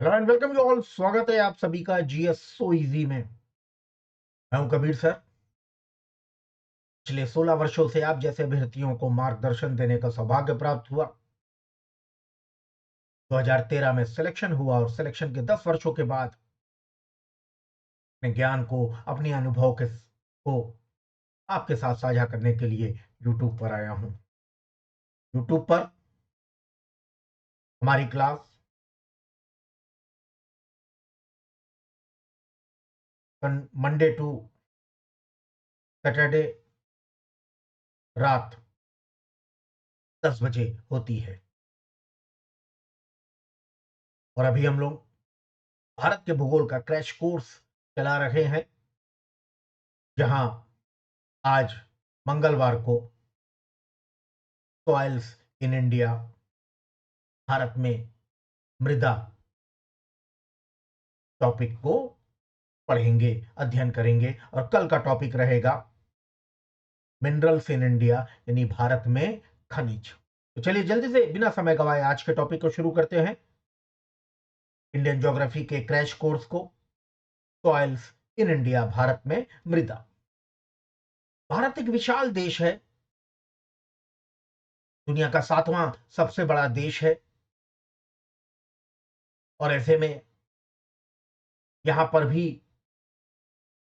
Hello and welcome you all. स्वागत है आप सभी का जीएस सो इजी में। मैं हूं कबीर सर। पिछले 16 वर्षों से आप जैसे अभ्यर्थियों को मार्गदर्शन देने का सौभाग्य प्राप्त हुआ। 2013 में सिलेक्शन हुआ और सिलेक्शन के 10 वर्षों के बाद अपने ज्ञान को, अपने अनुभव को आपके साथ साझा करने के लिए यूट्यूब पर आया हूं। यूट्यूब पर हमारी क्लास मंडे टू सैटरडे रात 10 बजे होती है। और अभी हम लोग भारत के भूगोल का क्रैश कोर्स चला रहे हैं, जहां आज मंगलवार को सॉइल्स इन इंडिया, भारत में मृदा टॉपिक को पढ़ेंगे, अध्ययन करेंगे। और कल का टॉपिक रहेगा मिनरल्स इन इंडिया, यानी भारत में खनिज। तो चलिए जल्दी से बिना समय गवाए आज के टॉपिक को शुरू करते हैं। इंडियन ज्योग्राफी के क्रैश कोर्स को, सॉइल्स इन इंडिया, भारत में मृदा। भारत एक विशाल देश है, दुनिया का 7वां सबसे बड़ा देश है। और ऐसे में यहां पर भी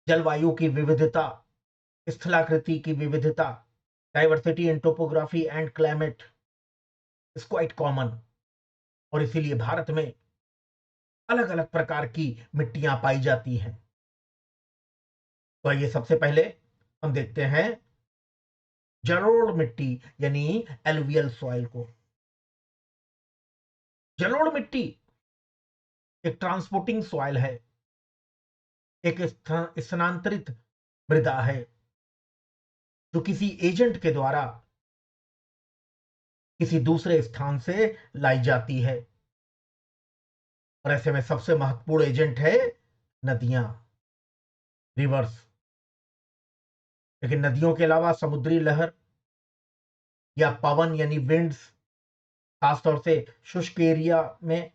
जलवायु की विविधता, स्थलाकृति की विविधता, diversity in topography and climate is quite common. और इसीलिए भारत में अलग अलग प्रकार की मिट्टियां पाई जाती हैं। तो आइए सबसे पहले हम देखते हैं जलोढ़ मिट्टी, यानी एलुवियल सॉइल को। जलोढ़ मिट्टी एक ट्रांसपोर्टिंग सॉइल है, एक स्थानांतरित मृदा है, जो किसी एजेंट के द्वारा किसी दूसरे स्थान से लाई जाती है। और ऐसे में सबसे महत्वपूर्ण एजेंट है नदियां, रिवर्स। लेकिन नदियों के अलावा समुद्री लहर या पवन यानी विंड्स, खासतौर से शुष्क एरिया में,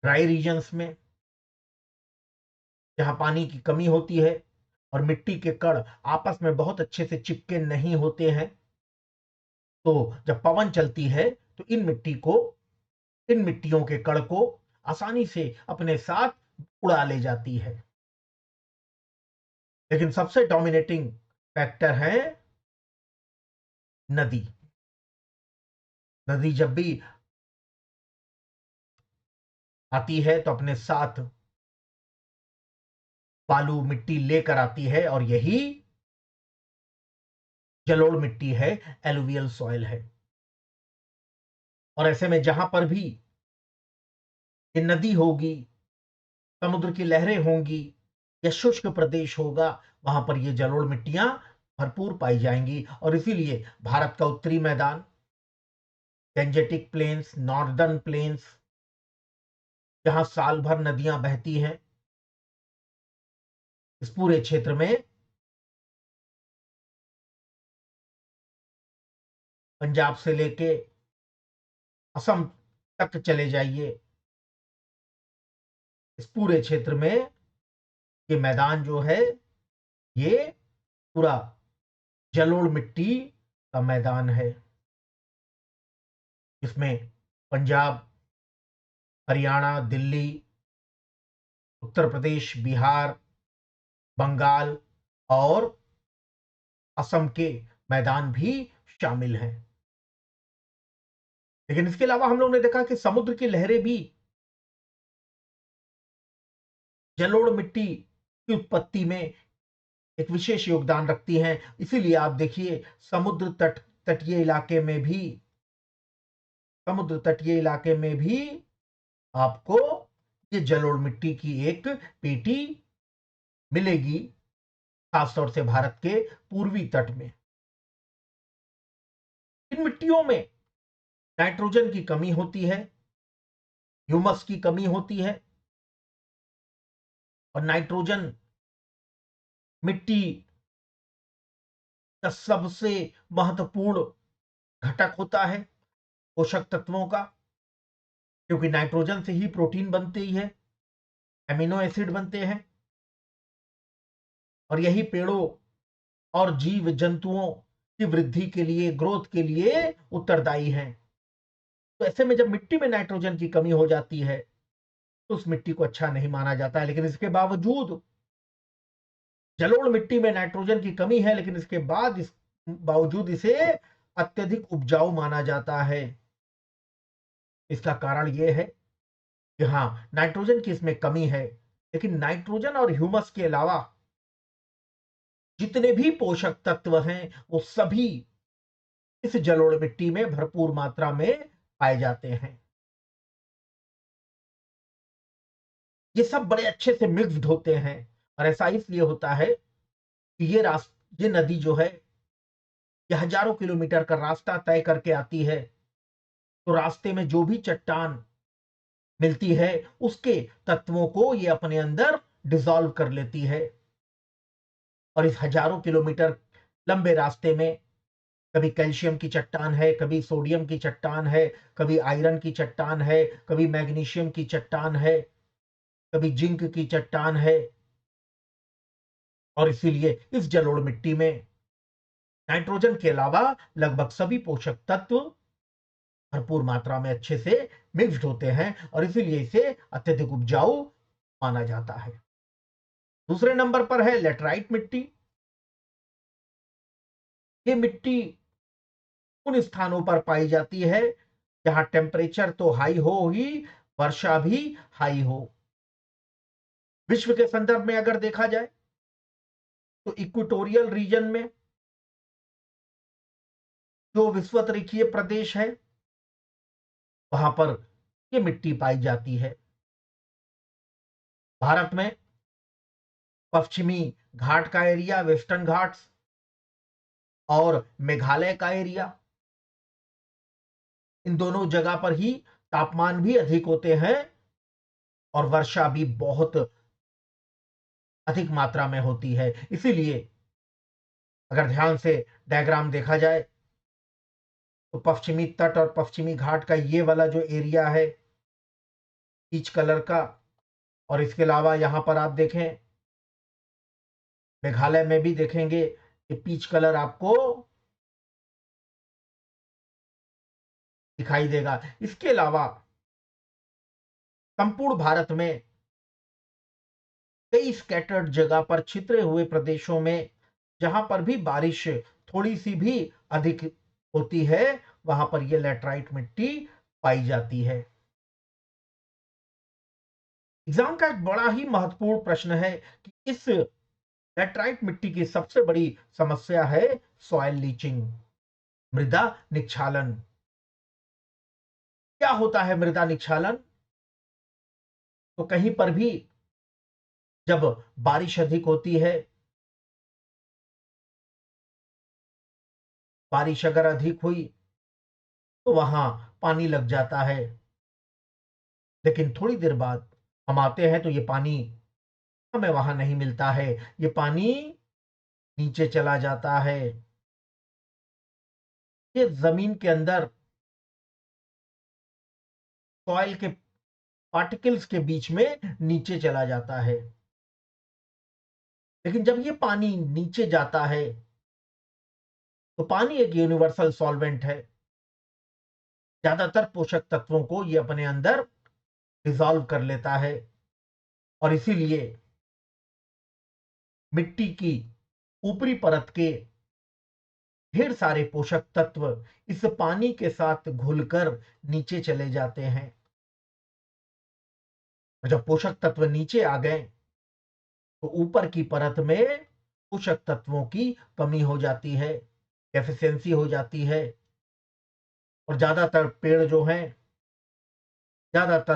ड्राई रीजन्स में जहां पानी की कमी होती है और मिट्टी के कण आपस में बहुत अच्छे से चिपके नहीं होते हैं, तो जब पवन चलती है तो इन मिट्टियों के कण को आसानी से अपने साथ उड़ा ले जाती है। लेकिन सबसे डोमिनेटिंग फैक्टर है नदी। नदी जब भी आती है तो अपने साथ बालू मिट्टी लेकर आती है, और यही जलोढ़ मिट्टी है, एलुवियल सॉइल है। और ऐसे में जहां पर भी ये नदी होगी, समुद्र की लहरें होंगी या शुष्क प्रदेश होगा, वहां पर ये जलोढ़ मिट्टियां भरपूर पाई जाएंगी। और इसीलिए भारत का उत्तरी मैदान, गेंजेटिक प्लेन्स, नॉर्दर्न प्लेन्स, जहां साल भर नदियां बहती हैं, इस पूरे क्षेत्र में पंजाब से लेके असम तक चले जाइए, इस पूरे क्षेत्र में ये मैदान जो है, ये पूरा जलोढ़ मिट्टी का मैदान है। इसमें पंजाब, हरियाणा, दिल्ली, उत्तर प्रदेश, बिहार, बंगाल और असम के मैदान भी शामिल हैं। लेकिन इसके अलावा हम लोग ने देखा कि समुद्र की लहरें भी जलोढ़ मिट्टी की उत्पत्ति में एक विशेष योगदान रखती हैं। इसीलिए आप देखिए तटीय इलाके में भी समुद्र तटीय इलाके में भी आपको ये जलोढ़ मिट्टी की एक पेटी मिलेगी, खासतौर से भारत के पूर्वी तट में। इन मिट्टियों में नाइट्रोजन की कमी होती है, ह्यूमस की कमी होती है। और नाइट्रोजन मिट्टी का सबसे महत्वपूर्ण घटक होता है पोषक तत्वों का, क्योंकि नाइट्रोजन से ही प्रोटीन बनती है, एमिनो एसिड बनते हैं, और यही पेड़ों और जीव जंतुओं की वृद्धि के लिए, ग्रोथ के लिए उत्तरदायी हैं। तो ऐसे में जब मिट्टी में नाइट्रोजन की कमी हो जाती है तो उस मिट्टी को अच्छा नहीं माना जाता है। लेकिन इसके बावजूद जलोढ़ मिट्टी में नाइट्रोजन की कमी है, लेकिन इसके बाद इस बावजूद इसे अत्यधिक उपजाऊ माना जाता है। इसका कारण यह है कि हाँ, नाइट्रोजन की इसमें कमी है, लेकिन नाइट्रोजन और ह्यूमस के अलावा जितने भी पोषक तत्व हैं वो सभी इस जलोढ़ मिट्टी में भरपूर मात्रा में पाए जाते हैं। ये सब बड़े अच्छे से मिक्स्ड होते हैं, और ऐसा इसलिए होता है कि ये नदी जो है, ये हजारों किलोमीटर का रास्ता तय करके आती है। तो रास्ते में जो भी चट्टान मिलती है उसके तत्वों को ये अपने अंदर डिसॉल्व कर लेती है, और इस हजारों किलोमीटर लंबे रास्ते में कभी कैल्शियम की चट्टान है, कभी सोडियम की चट्टान है, कभी आयरन की चट्टान है, कभी मैग्नीशियम की चट्टान है, कभी जिंक की चट्टान है। और इसीलिए इस जलोढ़ मिट्टी में नाइट्रोजन के अलावा लगभग सभी पोषक तत्व भरपूर मात्रा में अच्छे से मिक्स्ड होते हैं, और इसीलिए इसे अत्यधिक उपजाऊ माना जाता है। दूसरे नंबर पर है लेटराइट मिट्टी। ये मिट्टी उन स्थानों पर पाई जाती है जहां टेम्परेचर तो हाई हो ही, वर्षा भी हाई हो। विश्व के संदर्भ में अगर देखा जाए तो इक्वेटोरियल रीजन में जो विषुवत प्रदेश है वहां पर ये मिट्टी पाई जाती है। भारत में पश्चिमी घाट का एरिया, वेस्टर्न घाट्स, और मेघालय का एरिया, इन दोनों जगह पर ही तापमान भी अधिक होते हैं और वर्षा भी बहुत अधिक मात्रा में होती है। इसीलिए अगर ध्यान से डायग्राम देखा जाए तो पश्चिमी तट और पश्चिमी घाट का ये वाला जो एरिया है पीच कलर का, और इसके अलावा यहां पर आप देखें मेघालय में भी देखेंगे कि पीच कलर आपको दिखाई देगा। इसके अलावा संपूर्ण भारत में कई स्कैटर्ड जगह पर छितरे हुए प्रदेशों में जहां पर भी बारिश थोड़ी सी भी अधिक होती है वहां पर यह लैटराइट मिट्टी पाई जाती है। एग्जाम का एक बड़ा ही महत्वपूर्ण प्रश्न है कि इस लैटराइट मिट्टी की सबसे बड़ी समस्या है सॉइल लीचिंग, मृदा निक्षालन। क्या होता है मृदा निक्षालन? तो कहीं पर भी जब बारिश अधिक होती है, बारिश अगर अधिक हुई तो वहां पानी लग जाता है, लेकिन थोड़ी देर बाद हम आते हैं तो ये पानी हमें वहां नहीं मिलता है, ये पानी नीचे चला जाता है, ये जमीन के अंदर सॉइल के पार्टिकल्स के बीच में नीचे चला जाता है। लेकिन जब ये पानी नीचे जाता है तो पानी एक यूनिवर्सल सॉल्वेंट है, ज्यादातर पोषक तत्वों को ये अपने अंदर डिसॉल्व कर लेता है, और इसीलिए मिट्टी की ऊपरी परत के ढेर सारे पोषक तत्व इस पानी के साथ घुलकर नीचे चले जाते हैं। और जब पोषक तत्व नीचे आ गए तो ऊपर की परत में पोषक तत्वों की कमी हो जाती है, डेफिशिएंसी हो जाती है, और ज्यादातर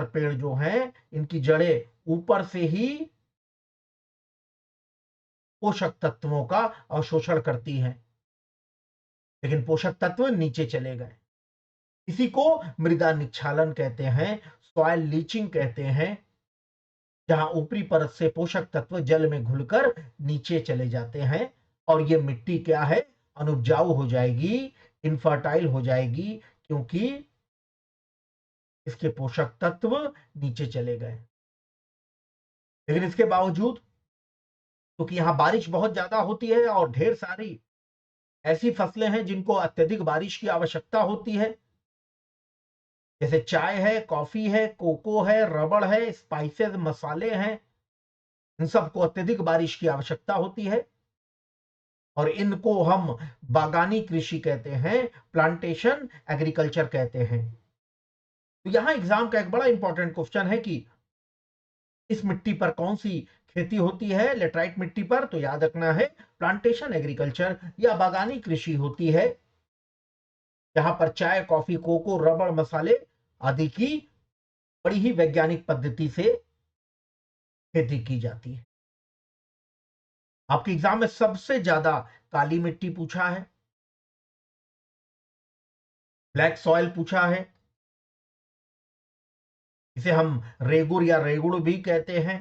पेड़ जो हैं इनकी जड़ें ऊपर से ही पोषक तत्वों का अवशोषण करती हैं, लेकिन पोषक तत्व नीचे चले गए। इसी को मृदा निक्षालन कहते हैं, सॉइल लीचिंग कहते हैं, जहां ऊपरी परत से पोषक तत्व जल में घुलकर नीचे चले जाते हैं, और ये मिट्टी क्या है, अनुपजाऊ हो जाएगी, इनफर्टाइल हो जाएगी, क्योंकि इसके पोषक तत्व नीचे चले गए। लेकिन इसके बावजूद, क्योंकि यहाँ बारिश बहुत ज्यादा होती है और ढेर सारी ऐसी फसलें हैं जिनको अत्यधिक बारिश की आवश्यकता होती है, जैसे चाय है, कॉफी है, कोको है, रबड़ है, स्पाइसेस, मसाले हैं, इन सबको अत्यधिक बारिश की आवश्यकता होती है और इनको हम बागानी कृषि कहते हैं, प्लांटेशन एग्रीकल्चर कहते हैं। तो यहां एग्जाम का एक बड़ा इंपॉर्टेंट क्वेश्चन है कि इस मिट्टी पर कौन सी खेती होती है, लेटराइट मिट्टी पर, तो याद रखना है प्लांटेशन एग्रीकल्चर या बागानी कृषि होती है, जहां पर चाय, कॉफी, कोको, रबड़, मसाले आदि की बड़ी ही वैज्ञानिक पद्धति से खेती की जाती है। आपके एग्जाम में सबसे ज्यादा काली मिट्टी पूछा है, ब्लैक सॉइल पूछा है, इसे हम रेगुर या रेगुड़ भी कहते हैं।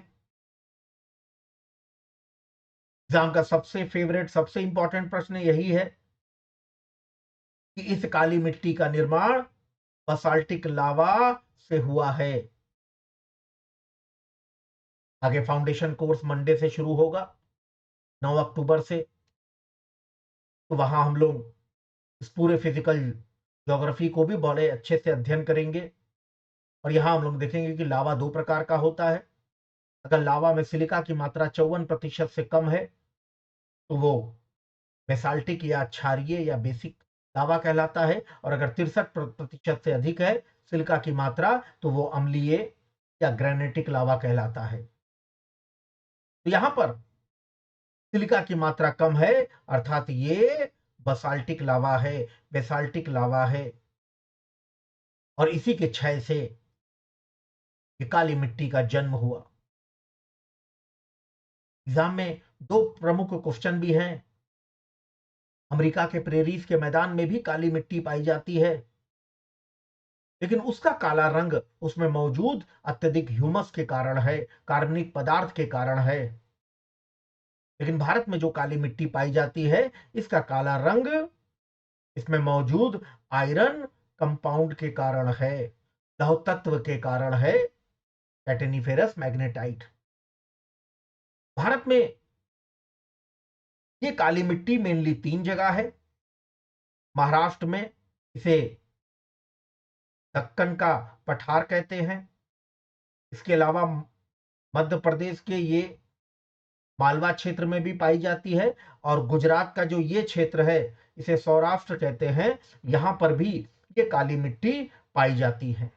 एग्जाम का सबसे फेवरेट, सबसे इंपॉर्टेंट प्रश्न यही है कि इस काली मिट्टी का निर्माण बसाल्टिक लावा से हुआ है। आगे फाउंडेशन कोर्स मंडे से शुरू होगा, 9 अक्टूबर से। तो वहां हम लोग इस पूरे फिजिकल ज्योग्राफी को भी बड़े अच्छे से अध्ययन करेंगे और यहां हम लोग देखेंगे कि लावा दो प्रकार का होता है। अगर लावा में सिलिका की मात्रा 54% से कम है तो वो बेसाल्टिक या क्षारीय या बेसिक लावा कहलाता है, और अगर 63% से अधिक है सिलिका की मात्रा तो वो अम्लीय या ग्रेनेटिक लावा कहलाता है। तो यहां पर सिलिका की मात्रा कम है, अर्थात ये बसाल्टिक लावा है, बेसाल्टिक लावा है, और इसी के क्षय से ये काली मिट्टी का जन्म हुआ। एग्जाम में दो प्रमुख क्वेश्चन भी हैं। अमेरिका के प्रेरीज के मैदान में भी काली मिट्टी पाई जाती है, लेकिन उसका काला रंग उसमें मौजूद अत्यधिक ह्यूमस के कारण है, कार्बनिक पदार्थ के कारण है। लेकिन भारत में जो काली मिट्टी पाई जाती है इसका काला रंग इसमें मौजूद आयरन कंपाउंड के कारण है, लौह तत्व के कारण है, कैटेनिफेरस मैग्नेटाइट। भारत में ये काली मिट्टी मेनली 3 जगह है। महाराष्ट्र में इसे दक्कन का पठार कहते हैं। इसके अलावा मध्य प्रदेश के ये मालवा क्षेत्र में भी पाई जाती है, और गुजरात का जो ये क्षेत्र है इसे सौराष्ट्र कहते हैं, यहां पर भी ये काली मिट्टी पाई जाती है।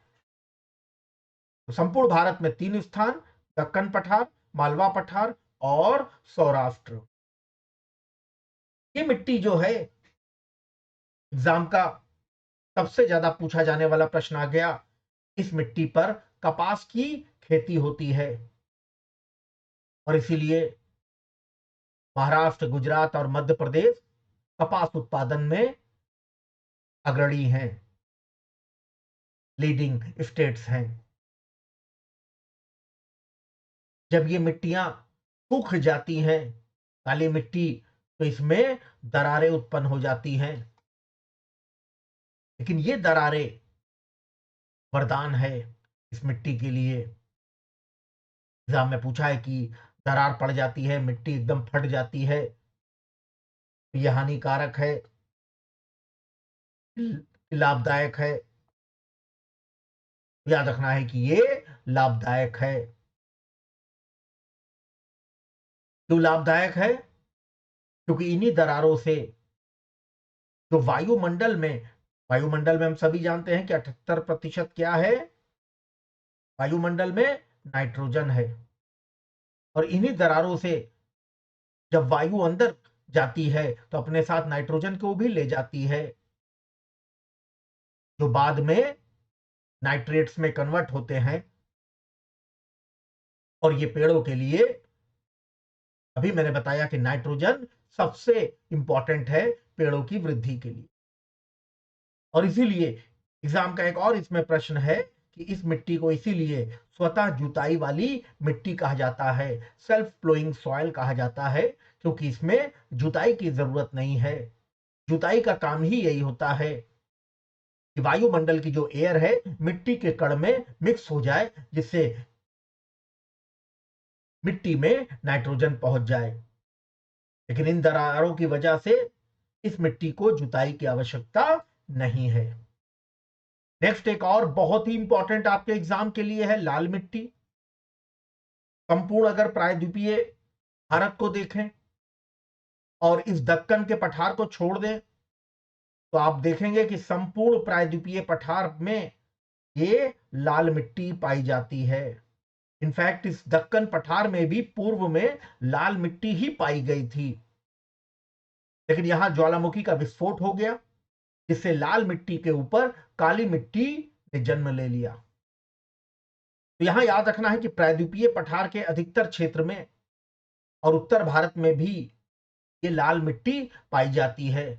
तो संपूर्ण भारत में 3 स्थान, दक्कन पठार, मालवा पठार और सौराष्ट्र। ये मिट्टी जो है, एग्जाम का सबसे ज्यादा पूछा जाने वाला प्रश्न आ गया, इस मिट्टी पर कपास की खेती होती है और इसीलिए महाराष्ट्र, गुजरात और मध्य प्रदेश कपास उत्पादन में अग्रणी हैं, लीडिंग स्टेट्स हैं। जब ये मिट्टियां सूख जाती हैं, काली मिट्टी, तो इसमें दरारें उत्पन्न हो जाती हैं। लेकिन ये दरारें वरदान है इस मिट्टी के लिए। एग्जाम में पूछा है कि दरार पड़ जाती है, मिट्टी एकदम फट जाती है, तो यह हानिकारक है, लाभदायक है? याद रखना है कि ये लाभदायक है। क्यों लाभदायक है? क्योंकि इन्हीं दरारों से जो वायुमंडल में हम सभी जानते हैं कि 78% क्या है, वायुमंडल में नाइट्रोजन है, और इन्हीं दरारों से जब वायु अंदर जाती है तो अपने साथ नाइट्रोजन को भी ले जाती है, जो बाद में नाइट्रेट्स में कन्वर्ट होते हैं, और ये पेड़ों के लिए, अभी मैंने बताया कि नाइट्रोजन सबसे इंपॉर्टेंट है पेड़ों की वृद्धि के लिए। और इसीलिए एग्जाम का एक और इसमें प्रश्न है कि इस मिट्टी को इसीलिए स्वतः जुताई वाली मिट्टी कहा जाता है, सेल्फ प्लोइंग सॉइल कहा जाता है, क्योंकि इसमें जुताई की जरूरत नहीं है। जुताई का काम ही यही होता है कि वायुमंडल की जो एयर है मिट्टी के कण में मिक्स हो जाए, जिससे मिट्टी में नाइट्रोजन पहुंच जाए। लेकिन इन दरारों की वजह से इस मिट्टी को जुताई की आवश्यकता नहीं है। नेक्स्ट एक और बहुत ही इंपॉर्टेंट आपके एग्जाम के लिए है लाल मिट्टी। संपूर्ण अगर प्रायद्वीपीय भारत को देखें और इस दक्कन के पठार को छोड़ दें, तो आप देखेंगे कि संपूर्ण प्रायद्वीपीय पठार में ये लाल मिट्टी पाई जाती है। इनफैक्ट इस दक्कन पठार में भी पूर्व में लाल मिट्टी ही पाई गई थी, लेकिन यहां ज्वालामुखी का विस्फोट हो गया, जिससे लाल मिट्टी के ऊपर काली मिट्टी ने जन्म ले लिया। तो यहां याद रखना है कि प्रायद्वीपीय पठार के अधिकतर क्षेत्र में और उत्तर भारत में भी ये लाल मिट्टी पाई जाती है,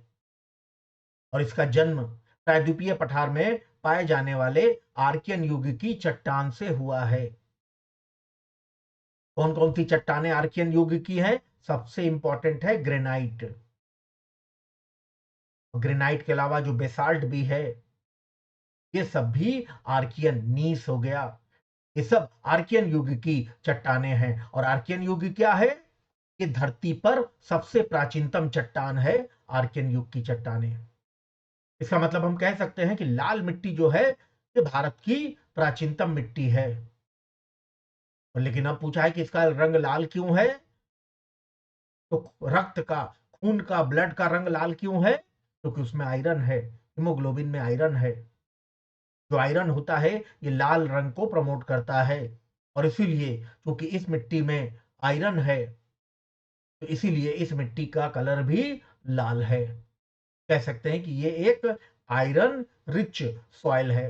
और इसका जन्म प्रायद्वीपीय पठार में पाए जाने वाले आर्कियन युग की चट्टान से हुआ है। कौन कौन सी चट्टानें आर्कियन युग की है? सबसे इंपॉर्टेंट है ग्रेनाइट। ग्रेनाइट के अलावा जो बेसाल्ट भी है, ये सब भी आर्कियन, नीस हो गया, ये सब आर्कियन युग की चट्टानें हैं। और आर्कियन युग क्या है? ये धरती पर सबसे प्राचीनतम चट्टान है, आर्कियन युग की चट्टानें। इसका मतलब हम कह सकते हैं कि लाल मिट्टी जो है ये भारत की प्राचीनतम मिट्टी है। लेकिन अब पूछा है कि इसका रंग लाल क्यों है? तो रक्त का, खून का, ब्लड का रंग लाल क्यों है? क्योंकि उसमें आयरन है, हीमोग्लोबिन में आयरन है। जो आयरन होता है ये लाल रंग को प्रमोट करता है, और इसीलिए क्योंकि इस मिट्टी में आयरन है, तो इसीलिए इस मिट्टी का कलर भी लाल है। कह सकते हैं कि ये एक आयरन रिच सॉइल है।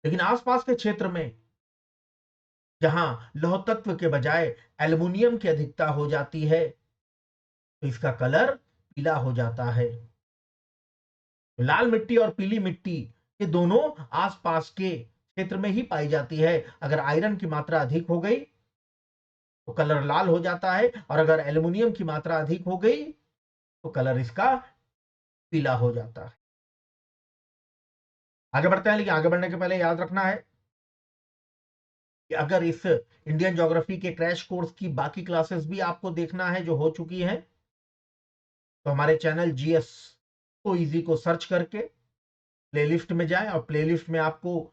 लेकिन आसपास के क्षेत्र में जहां लौह तत्व के बजाय एल्युमिनियम की अधिकता हो जाती है, तो इसका कलर पीला हो जाता है। लाल मिट्टी और पीली मिट्टी ये दोनों आसपास के क्षेत्र में ही पाई जाती है। अगर आयरन की मात्रा अधिक हो गई तो कलर लाल हो जाता है, और अगर एल्युमिनियम की मात्रा अधिक हो गई तो कलर इसका पीला हो जाता है। आगे बढ़ते हैं, लेकिन आगे बढ़ने के पहले याद रखना है कि अगर इस इंडियन ज्योग्राफी के क्रैश कोर्स की बाकी क्लासेस भी आपको देखना है जो हो चुकी हैं, तो हमारे चैनल जीएस को इजी को सर्च करके प्लेलिस्ट में जाएं, और प्लेलिस्ट में आपको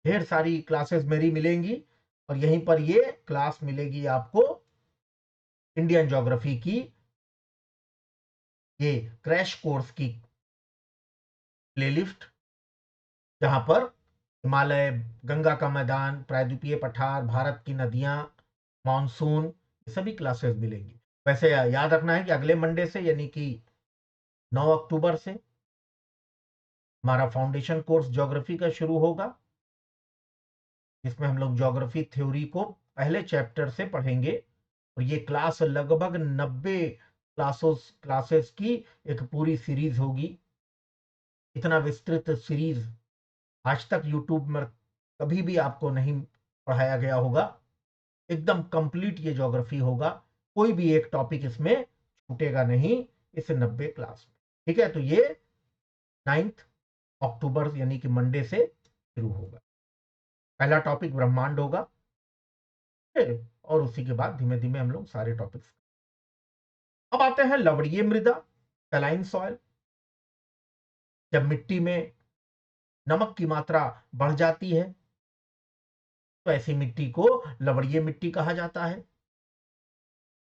ढेर सारी क्लासेस मेरी मिलेंगी, और यहीं पर ये क्लास मिलेगी आपको इंडियन ज्योग्राफी की, ये क्रैश कोर्स की प्लेलिस्ट, जहां पर हिमालय, गंगा का मैदान, प्रायद्वीपीय पठार, भारत की नदियां, मानसून, ये सभी क्लासेस मिलेंगी। वैसे याद रखना है कि अगले मंडे से, यानी कि 9 अक्टूबर से हमारा फाउंडेशन कोर्स ज्योग्राफी का शुरू होगा, जिसमें हम लोग ज्योग्राफी थ्योरी को पहले चैप्टर से पढ़ेंगे। और ये क्लास लगभग 90 क्लासेस की एक पूरी सीरीज होगी। इतना विस्तृत सीरीज आज तक यूट्यूब में कभी भी आपको नहीं पढ़ाया गया होगा। एकदम कंप्लीट ये ज्योग्राफी होगा, कोई भी एक टॉपिक इसमें छूटेगा नहीं इस 90 क्लास में। ठीक है, तो ये 9 अक्टूबर यानी कि मंडे से शुरू होगा। पहला टॉपिक ब्रह्मांड होगा, और उसी के बाद धीमे धीमे हम लोग सारे टॉपिक्स। अब आते हैं लवणीय मृदा, सलाइन सॉइल। जब मिट्टी में नमक की मात्रा बढ़ जाती है तो ऐसी मिट्टी को लवणीय मिट्टी कहा जाता है।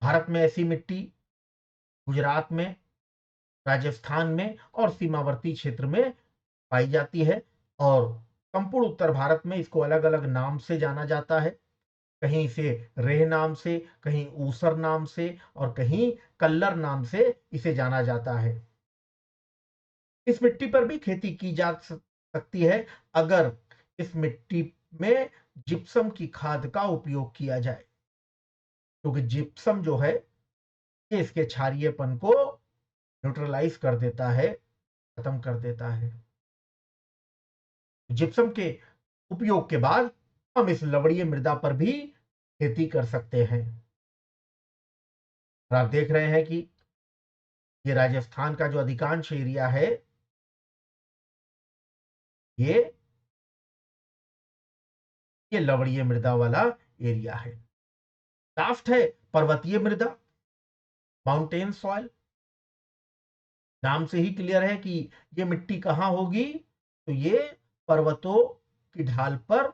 भारत में ऐसी मिट्टी गुजरात में, राजस्थान में और सीमावर्ती क्षेत्र में पाई जाती है, और संपूर्ण उत्तर भारत में इसको अलग अलग नाम से जाना जाता है। कहीं इसे रेह नाम से, कहीं ऊसर नाम से, और कहीं कल्लर नाम से इसे जाना जाता है। इस मिट्टी पर भी खेती की जा सकती है अगर इस मिट्टी में जिप्सम की खाद का उपयोग किया जाए, क्योंकि जिप्सम जो है ये इसके क्षारीयपन को न्यूट्रलाइज कर देता है, खत्म कर देता है। जिप्सम के उपयोग के बाद हम इस लवणीय मृदा पर भी खेती कर सकते हैं। और आप देख रहे हैं कि ये राजस्थान का जो अधिकांश एरिया है ये लवणीय मृदा वाला एरिया है। लास्ट है पर्वतीय मृदा, माउंटेन सॉइल। नाम से ही क्लियर है कि ये मिट्टी कहां होगी, तो ये पर्वतों की ढाल पर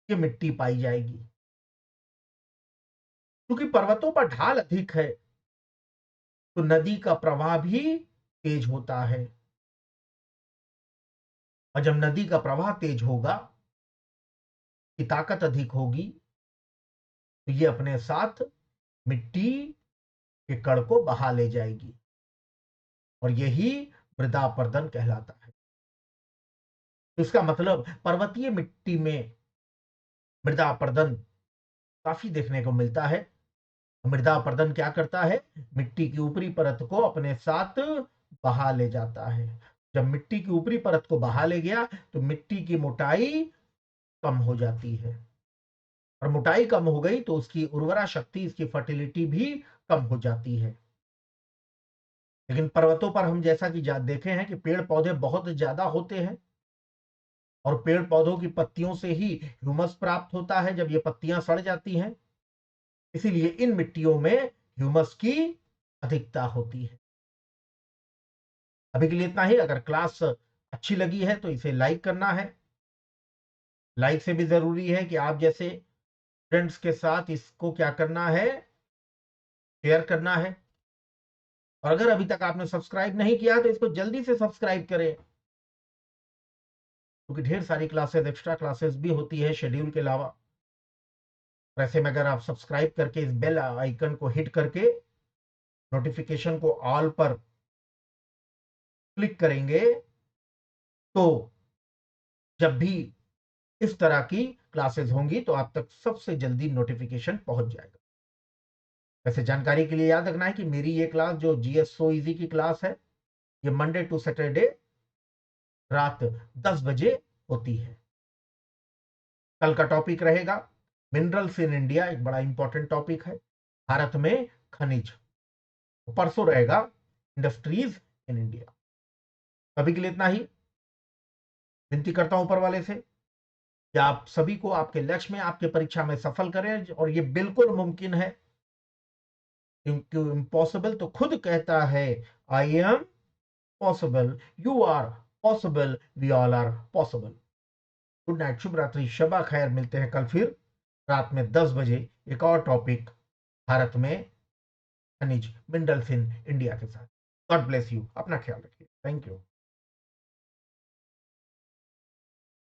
ये मिट्टी पाई जाएगी। क्योंकि पर्वतों पर ढाल अधिक है तो नदी का प्रवाह भी तेज होता है, और जब नदी का प्रवाह तेज होगा, की ताकत अधिक होगी, तो ये अपने साथ मिट्टी के कण को बहा ले जाएगी, और यही मृदा अपरदन कहलाता है। तो इसका मतलब पर्वतीय मिट्टी में मृदा अपरदन काफी देखने को मिलता है। मृदा अपरदन क्या करता है, मिट्टी की ऊपरी परत को अपने साथ बहा ले जाता है। जब मिट्टी की ऊपरी परत को बहा ले गया तो मिट्टी की मोटाई कम हो जाती है, और मोटाई कम हो गई तो उसकी उर्वरा शक्ति, इसकी फर्टिलिटी भी कम हो जाती है। लेकिन पर्वतों पर हम जैसा कि देखे हैं कि पेड़ पौधे बहुत ज्यादा होते हैं, और पेड़ पौधों की पत्तियों से ही ह्यूमस प्राप्त होता है जब ये पत्तियां सड़ जाती हैं। इसीलिए इन मिट्टियों में ह्यूमस की अधिकता होती है। अभी के लिए इतना ही। अगर क्लास अच्छी लगी है तो इसे लाइक करना है। लाइक से भी जरूरी है कि आप जैसे फ्रेंड्स के साथ इसको क्या करना है, शेयर करना है। और अगर अभी तक आपने सब्सक्राइब नहीं किया तो इसको जल्दी से सब्सक्राइब करें, क्योंकि ढेर सारी क्लासेस, एक्स्ट्रा क्लासेस भी होती है शेड्यूल के अलावा। वैसे में अगर आप सब्सक्राइब करके इस बेल आइकन को हिट करके नोटिफिकेशन को ऑल पर क्लिक करेंगे, तो जब भी इस तरह की क्लासेस होंगी तो आप तक सबसे जल्दी नोटिफिकेशन पहुंच जाएगा। वैसे जानकारी के लिए याद रखना है कि मेरी ये क्लास जो जीएस सो इजी की क्लास है, ये मंडे टू सैटरडे रात 10 बजे होती है। कल का टॉपिक रहेगा मिनरल्स इन इंडिया, एक बड़ा इंपॉर्टेंट टॉपिक है, भारत में खनिज। परसों रहेगा इंडस्ट्रीज इन इंडिया। अभी के लिए इतना ही। विनती करता हूं ऊपर वाले से कि आप सभी को आपके लक्ष्य में, आपके परीक्षा में सफल करें, और ये बिल्कुल मुमकिन है, क्योंकि इम्पॉसिबल तो खुद कहता है I am possible, you are possible, we all are possible. Good night, शुभ रात्रि, शबा खैर। मिलते हैं कल फिर रात में 10 बजे एक और टॉपिक, भारत में खनिज, मिनरल्स इन इंडिया के साथ। गॉड ब्लेस यू, अपना ख्याल रखिए। Thank you.